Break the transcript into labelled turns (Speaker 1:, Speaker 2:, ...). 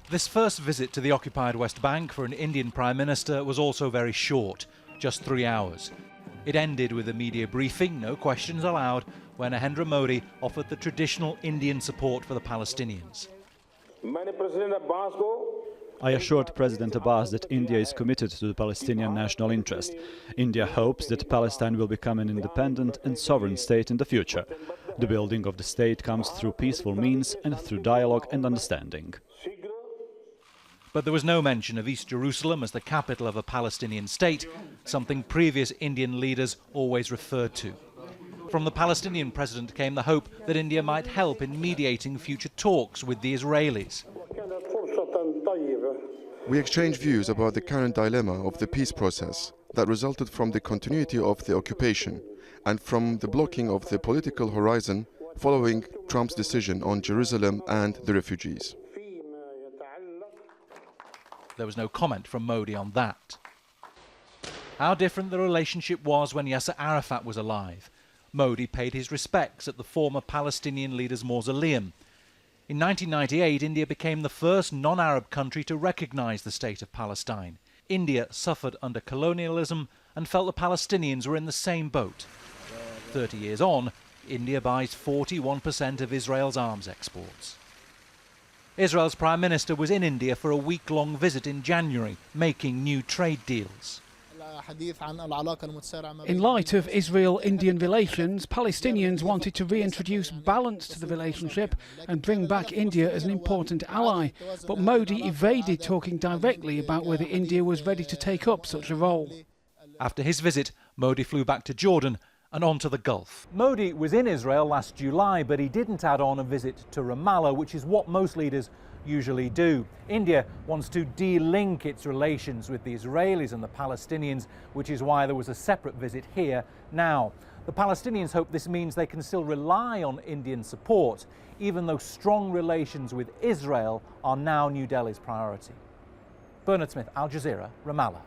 Speaker 1: This first visit to the occupied West Bank for an Indian Prime Minister was also very short, just 3 hours. It ended with a media briefing, no questions allowed, where Narendra Modi offered the traditional Indian support for the Palestinians.
Speaker 2: I assured President Abbas that India is committed to the Palestinian national interest. India hopes that Palestine will become an independent and sovereign state in the future. The building of the state comes through peaceful means and through dialogue and understanding.
Speaker 1: But there was no mention of East Jerusalem as the capital of a Palestinian state, something previous Indian leaders always referred to. From the Palestinian president came the hope that India might help in mediating future talks with the Israelis.
Speaker 3: We exchanged views about the current dilemma of the peace process that resulted from the continuity of the occupation and from the blocking of the political horizon following Trump's decision on Jerusalem and the refugees.
Speaker 1: There was no comment from Modi on that. How different the relationship was when Yasser Arafat was alive. Modi paid his respects at the former Palestinian leader's mausoleum. In 1998, India became the first non-Arab country to recognize the state of Palestine. India suffered under colonialism and felt the Palestinians were in the same boat. 30 years on, India buys 41% of Israel's arms exports. Israel's Prime Minister was in India for a week-long visit in January, making new trade deals.
Speaker 4: In light of Israel-Indian relations, Palestinians wanted to reintroduce balance to the relationship and bring back India as an important ally. But Modi evaded talking directly about whether India was ready to take up such a role.
Speaker 1: After his visit, Modi flew back to Jordan and on to the Gulf. Modi was in Israel last July, but he didn't add on a visit to Ramallah, which is what most leaders usually do. India wants to de-link its relations with the Israelis and the Palestinians, which is why there was a separate visit here now. The Palestinians hope this means they can still rely on Indian support, even though strong relations with Israel are now New Delhi's priority. Bernard Smith, Al Jazeera, Ramallah.